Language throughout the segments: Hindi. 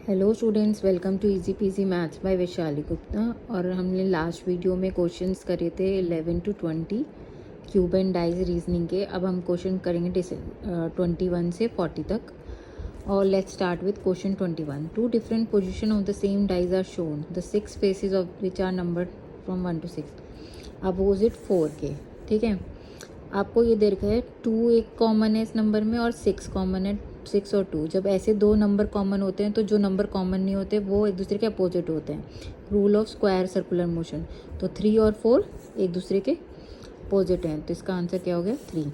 Hello students, welcome to easy PG maths by Vaishali Gupta. और हमने लास्ट वीडियो में क्वेश्चंस करे थे 11 to 20 cube and dice reasoning के। अब हम क्वेश्चन करेंगे 21 से 40 तक। और let's start with question 21। Two different position of the same dice are shown, the 6 faces of which are numbered from 1 to 6 opposite 4 के। ठीक है, आपको ये दे रखा है 2 एक कॉमन है इस नंबर में और 6 कॉमन है। 6 और 2, जब ऐसे दो नंबर कॉमन होते हैं तो जो नंबर कॉमन नहीं होते वो एक दूसरे के अपोजिट होते हैं। Rule of square circular motion. तो 3 और 4 एक दूसरे के अपोजिट हैं, तो इसका आंसर क्या हो गया 3।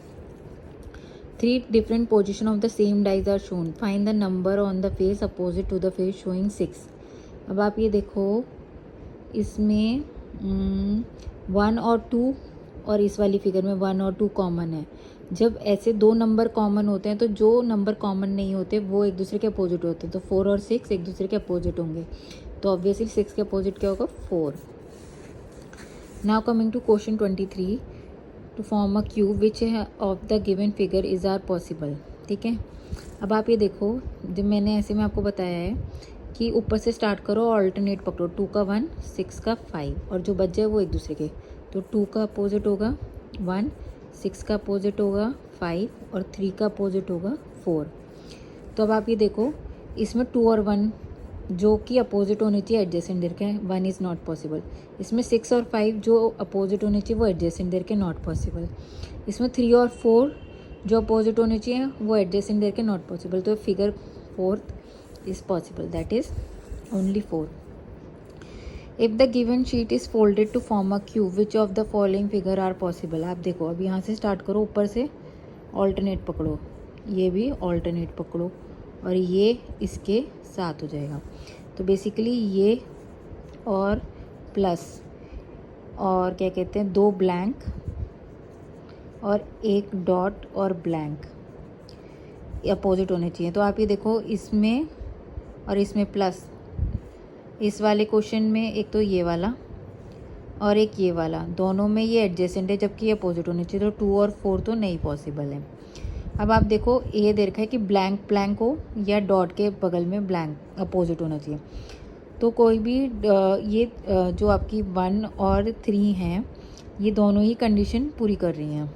3 different position of the same dice are shown, find the number on the face opposite to the face showing 6। अब आप ये देखो, इसमें 1 और 2 और इस वाली फिगर में 1 और 2 कॉमन है। जब ऐसे दो नंबर कॉमन होते हैं तो जो नंबर कॉमन नहीं होते वो एक दूसरे के अपोजिट होते हैं। तो 4 और 6 एक दूसरे के अपोजिट होंगे, तो ऑब्वियसली 6 के अपोजिट क्या होगा 4। Now coming to question 23, to form a cube which of the given figure is are possible. ठीक है, अब आप ये देखो, जब मैंने ऐसे में आपको बताया है कि ऊपर से स्टार्ट करो और अल्टरनेट पकड़ो। 2 का 1, 6 का 5 और जो बच जाए वो एक दूसरे के। तो 2 का अपोजिट होगा 1, 6 का अपोजिट होगा 5 और 3 का अपोजिट होगा 4। तो अब आप ये देखो, इसमें 2 और 1 जो कि अपोजिट होने चाहिए एडजेसेंट देर के, 1 इज़ नॉट पॉसिबल। इसमें 6 और 5 जो अपोजिट होने चाहिए वो एडजेसेंट देर के, नॉट पॉसिबल। इसमें 3 और 4 जो अपोजिट होने चाहिए वो एडजेसेंट देर के, नॉट पॉसिबल। तो figure 4th is possible, that is only 4. If the given sheet is folded to form a cube, which of the following figure are possible? आप देखो, अब यहाँ से स्टार्ट करो, ऊपर से ऑल्टरनेट पकड़ो, ये भी ऑल्टरनेट पकड़ो और ये इसके साथ हो जाएगा। तो बेसिकली ये और प्लस और क्या कहते हैं 2 ब्लैंक और 1 डॉट और ब्लैंक अपोजिट होने चाहिए। तो आप ये देखो, इसमें और इसमें प्लस, इस वाले क्वेश्चन में एक तो ये वाला और एक ये वाला, दोनों में ये एडजेसेंट है जबकि ये अपोजिट होने चाहिए। तो 2 और 4 तो नहीं पॉसिबल है। अब आप देखो, ये दे रखा है कि ब्लैंक ब्लैंक हो या डॉट के बगल में ब्लैंक अपोजिट होना चाहिए। तो कोई भी ये जो आपकी 1 और 3 हैं, ये दोनों ही कंडीशन पूरी कर रही हैं,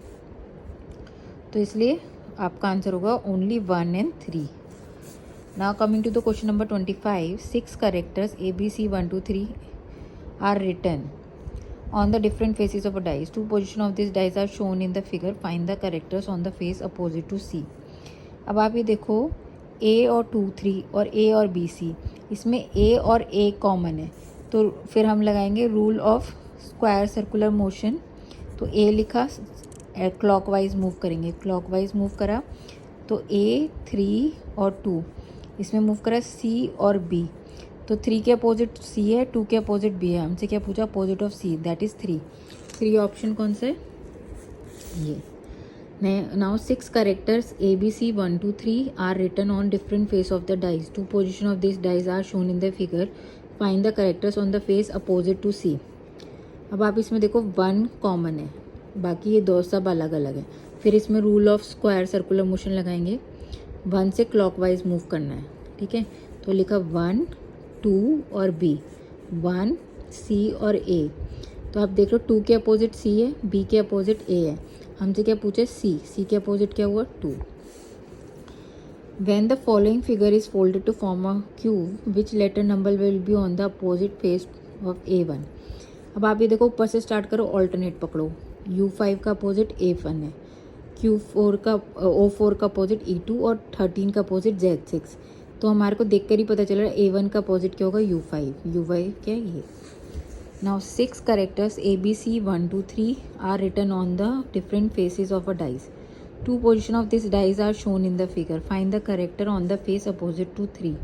तो इसलिए आपका आंसर होगा only 1 and 3। Now coming to the question number 25, 6 characters ABC 1 to 3 are written on the different faces of a dice. Two position of these dice are shown in the figure. Find the characters on the face opposite to C. अब आप ये देखो, A और 2, 3 और A और B, C, इसमें A और A कॉमन है, तो फिर हम लगाएंगे rule of square circular motion. तो A लिखा, क्लॉकवाइज मूव करेंगे, क्लॉकवाइज मूव करा तो A, 3 और 2, इसमें मूव करा C और B। तो 3 के अपोजिट C है, 2 के अपोजिट B है। हमसे क्या पूछा, opposite of C, that is 3। 3 option कौन सा है, ये। Now 6 characters ABC 1 to 3 are written on different face of the dice. 2 position of this dice are shown in the figure. Find the characters on the face opposite to C। अब आप इसमें देखो 1 कॉमन है, बाकी ये दो सब अलग अलग है। फिर इसमें rule of square circular motion लगाएंगे, 1 से क्लॉकवाइज मूव करना है। ठीक है, तो लिखा 1, 2 और B, 1, C और A। तो आप देख लो 2 के अपोजिट C है, B के अपोजिट A है। हमसे क्या पूछे, C के अपोजिट क्या हुआ 2। When the following figure is folded to form a cube, which letter number will be on the opposite face of A1? अब आप ये देखो, ऊपर से स्टार्ट करो, ऑल्टरनेट पकड़ो। U5 का अपोजिट A1 है, O4 का अपोजिट E2 और 13 का अपोजिट Z6। तो हमारे को देख कर ही पता चल रहा है A1 का अपोजिट क्या होगा U5 क्या है ये। Now 6 characters ABC 1 to 3 are written on the different faces of a dice. 2 position of this dice are shown in the figure. Find the character on the face opposite to 3।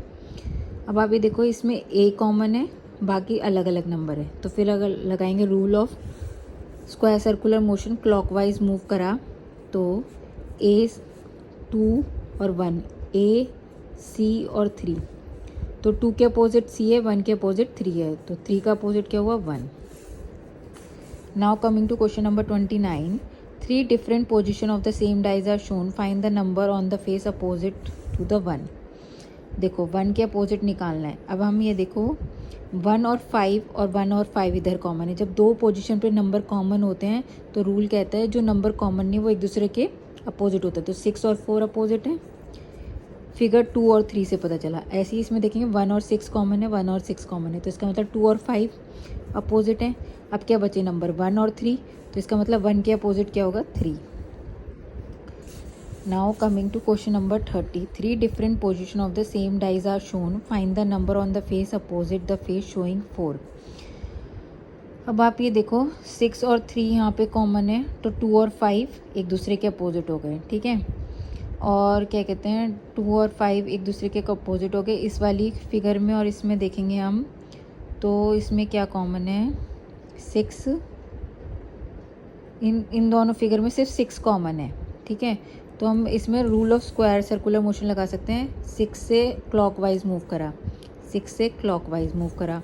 अब आप ये देखो, इसमें A कॉमन है, बाकी अलग अलग नंबर है। तो फिर अगर लगाएंगे rule of square circular motion, clockwise move करा तो A, 2 और 1, A, C और 3। तो 2 के अपोजिट C है, 1 के अपोजिट 3 है, तो 3 का अपोजिट क्या हुआ 1। Now coming to question number 29, 3 different position of the same dice are shown. Find the number on the face opposite to the 1। देखो 1 के अपोजिट निकालना है। अब हम ये देखो 1 और 5 और 1 और 5 इधर कॉमन है। जब दो पोजीशन पे नंबर कॉमन होते हैं तो रूल कहता है जो नंबर कॉमन नहीं वो एक दूसरे के अपोजिट होता है। तो 6 और 4 अपोजिट है, फिगर 2 और 3 से पता चला। ऐसे ही इसमें देखेंगे 1 और 6 कॉमन है, 1 और 6 कॉमन है, तो इसका मतलब 2 और 5 अपोजिट है। अब क्या बचे नंबर 1 और 3, तो इसका मतलब 1 के अपोजिट क्या होगा 3। Now coming to question number 30, 3 different position of the same dice are shown, find the number on the face opposite the face showing 4। अब आप ये देखो 6 और 3 यहाँ पे कॉमन है, तो 2 और 5 एक दूसरे के अपोजिट हो गए, ठीक है। और क्या कहते हैं 2 और 5 एक दूसरे के अपोजिट हो गए इस वाली फिगर में। और इसमें देखेंगे हम तो इसमें क्या कॉमन है 6, इन दोनों फिगर में सिर्फ 6 कॉमन है, ठीक है। तो हम इसमें rule of square circular motion लगा सकते हैं। 6 से क्लॉकवाइज मूव करा, 6 से क्लॉकवाइज मूव करा,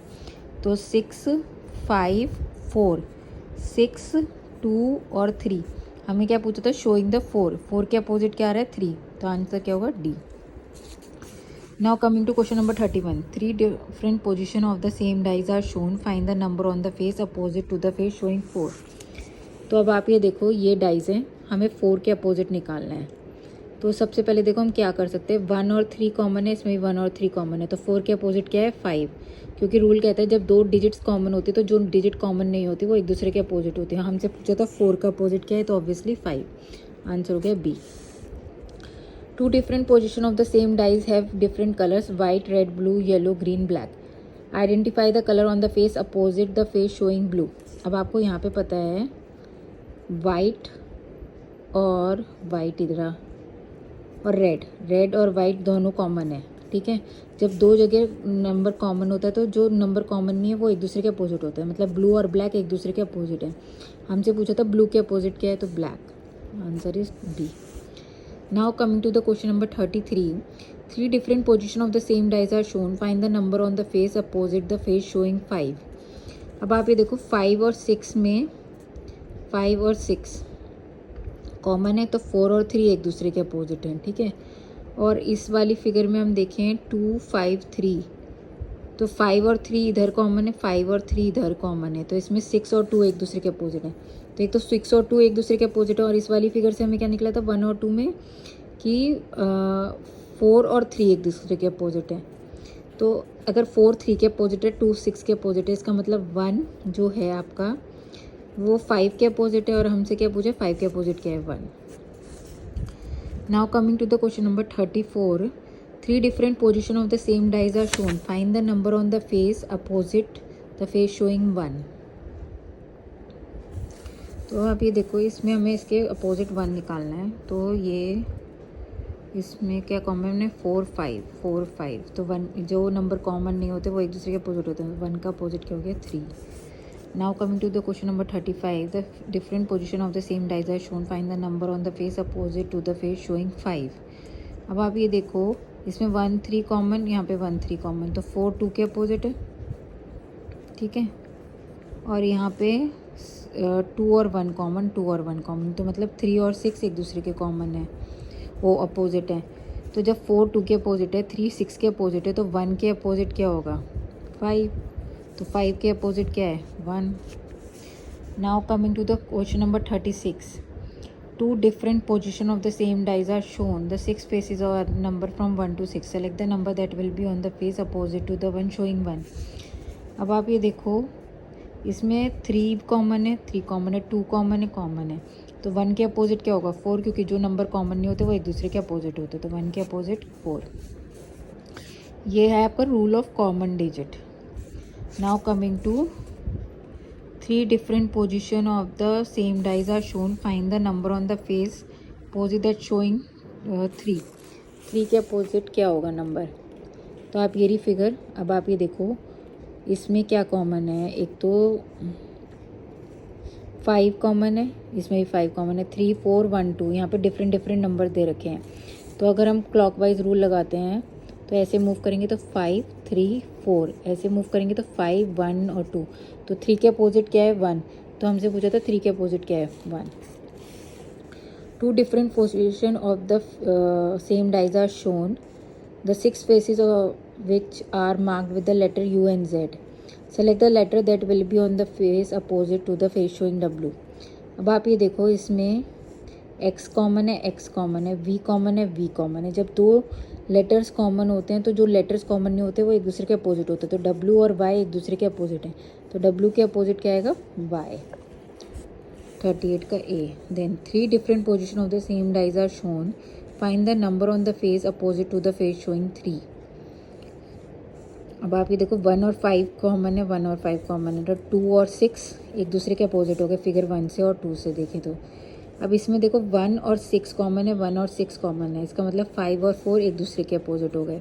तो 6 5 4 6 2 और 3। हमें क्या पूछा था शोइंग द 4 के अपोजिट क्या आ रहा है 3, तो आंसर क्या होगा D. Now coming to question number 31, 3 different position of the same dice are shown, find the number on the face opposite to the face showing 4। तो अब आप ये देखो ये डाइज हैं, हमें 4 के अपोजिट निकालना है। तो सबसे पहले देखो हम क्या कर सकते हैं, 1 और 3 कॉमन है, इसमें भी 1 और 3 कॉमन है, तो 4 के अपोजिट क्या है 5, क्योंकि रूल कहता है जब दो डिजिट्स कॉमन होती है तो जो डिजिट कॉमन नहीं होती वो एक दूसरे के अपोजिट होती है। हमसे पूछा था 4 का अपोजिट क्या है, तो ऑब्वियसली 5, आंसर हो गया B. 2 different position of the same dice have different colours, white red blue yellow green black, identify the colour on the face opposite the face showing blue. अब आपको यहाँ पे पता है वाइट और वाइट इधर और रेड और वाइट दोनों कॉमन है, ठीक है। जब दो जगह नंबर कॉमन होता है तो जो नंबर कॉमन नहीं है वो एक दूसरे के अपोजिट होता है, मतलब ब्लू और ब्लैक एक दूसरे के अपोजिट है। हमसे पूछा था ब्लू के अपोजिट क्या है, तो black, answer is D. Now coming to the question number 33, 3 different position of the same dice are shown, find the number on the face opposite the face showing 5। अब आप ये देखो 5 और 6 में 5 और 6 कॉमन है, तो 4 और 3 एक दूसरे के अपोजिट हैं, ठीक है। और इस वाली फिगर में हम देखें 2 5 3, तो 5 और 3 इधर कॉमन है, 5 और 3 इधर कॉमन है, तो इसमें 6 और 2 एक दूसरे के अपोजिट हैं। तो एक तो 6 और 2 एक दूसरे के अपोजिट है, और इस वाली फिगर से हमें क्या निकला था 1 और 2 में कि 4 और 3 एक दूसरे के अपोजिट हैं। तो अगर 4 3 के अपोजिट है, 2 6 के अपोजिट है, इसका मतलब 1 जो है आपका वो 5 के अपोजिट है, और हमसे क्या पूछे 5 के अपोजिट क्या है 1। Now coming to the question number 34, 3 different position of the same dice are shown, find the number on the face opposite the face showing 1। तो आप ये देखो इसमें हमें इसके अपोजिट 1 निकालना है, तो ये इसमें क्या कॉमन है 4 5, तो 1 जो नंबर कॉमन नहीं होते वो एक दूसरे के अपोजिट होते हैं, 1 का अपोजिट क्या हो गया 3। Now coming to the question number 35, the different position of the same dice are shown, find the number on the face opposite to the face showing 5। अब आप ये देखो इसमें 1 3 कॉमन, यहाँ पे 1 3 कॉमन, तो 4 2 के अपोजिट है, ठीक है। और यहाँ पे 2 और 1 कॉमन, 2 और 1 कॉमन, तो मतलब 3 और 6 एक दूसरे के कॉमन है, वो अपोजिट है। तो जब 4 2 के अपोजिट है, 3 6 के अपोजिट है, तो 1 के अपोजिट क्या होगा 5, तो 5 के अपोजिट क्या है 1। Now coming to the question number 36, 2 different position of the same dice are shown, the 6 faces are number from 1 to 6, select the number that will be on the face opposite to the one showing 1। अब आप ये देखो इसमें 3 कॉमन है, 3 कॉमन है, 2 कॉमन है, तो 1 के अपोजिट क्या होगा 4, क्योंकि जो नंबर कॉमन नहीं होते वो एक दूसरे के अपोजिट होते, तो 1 के अपोजिट 4। ये है आपका rule of common digit. Now coming to 3 different position of the same dice are shown, find the number on the face opposite that showing 3। 3 के अपोजिट क्या होगा नंबर, तो आप ये रही फिगर। अब आप ये देखो इसमें क्या कॉमन है, एक तो 5 कॉमन है, इसमें भी 5 कॉमन है, 3 4 1 2, यहाँ पे डिफरेंट डिफरेंट नंबर दे रखे हैं। तो अगर हम क्लॉकवाइज रूल लगाते हैं तो ऐसे मूव करेंगे तो 5 3 4, ऐसे मूव करेंगे तो 5 1 और 2, तो 3 के अपोजिट क्या है 1, तो हमसे पूछा था 3 के अपोजिट क्या है 1। 2 different position of the same dice are shown, the 6 faces of which are marked with the letter U and Z. Select the letter that will be on the face opposite to the face showing W. अब आप ये देखो, इसमें x कॉमन है, x कॉमन है, v कॉमन है, v कॉमन है. जब दो लेटर्स कॉमन होते हैं तो जो लेटर्स कॉमन नहीं होते वो एक दूसरे के अपोजिट होते हैं. तो w और y एक दूसरे के अपोजिट हैं. तो w के अपोजिट क्या आएगा? y. 38 का A. Then 3 different positions of the same dice are shown. Find the number on the face opposite to the face showing 3. अब आप ये देखो 1 और 5 कॉमन है, 1 और 5 कॉमन है. तो 2 और 6 एक दूसरे के अपोजिट हो गए फिगर 1 से और 2 से देखें तो. अब इसमें देखो 1 और 6 कॉमन है, 1 और 6 कॉमन है. इसका मतलब 5 और 4 एक दूसरे के अपोजिट हो गए.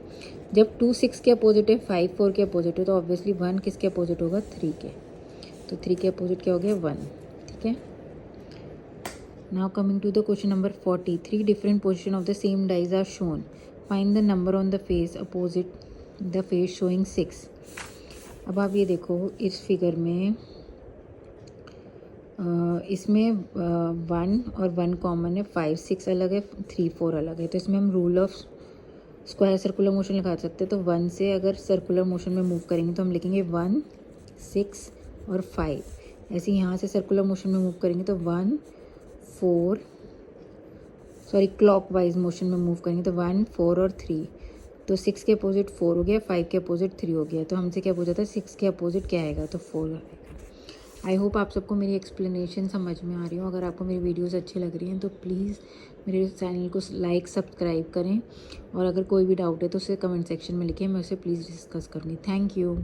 जब 2 6 के अपोजिट है, 5 4 के अपोजिट है, तो ऑब्वियसली 1 किसके अपोजिट होगा? 3 के. तो 3 के अपोजिट क्या हो गया? 1. ठीक है. Now coming to the question number 40. 3 different positions of the same dice are shown. Find the number on the face opposite the face showing 6. अब आप ये देखो इस फिगर में इसमें 1 और 1 कॉमन है, 5 6 अलग है, 3 4 अलग है. तो इसमें हम rule of square circular motion लगा सकते हैं. तो 1 से अगर सर्कुलर मोशन में मूव करेंगे तो हम लिखेंगे 1 6 और 5. ऐसे यहाँ से सर्कुलर मोशन में मूव करेंगे तो 1 4 क्लॉकवाइज मोशन में मूव करेंगे तो 1 4 और 3. तो 6 के अपोजिट 4 हो गया, 5 के अपोजिट 3 हो गया. तो हमसे क्या पूछा था? 6 के अपोजिट क्या आएगा? तो 4 आएगा. आई होप आप सबको मेरी एक्सप्लेनेशन समझ में आ रही हो. अगर आपको मेरी वीडियोस अच्छी लग रही हैं तो प्लीज़ मेरे चैनल को लाइक सब्सक्राइब करें. और अगर कोई भी डाउट है तो उसे कमेंट सेक्शन में लिखें, मैं उसे प्लीज़ डिस्कस करूँगी. Thank you.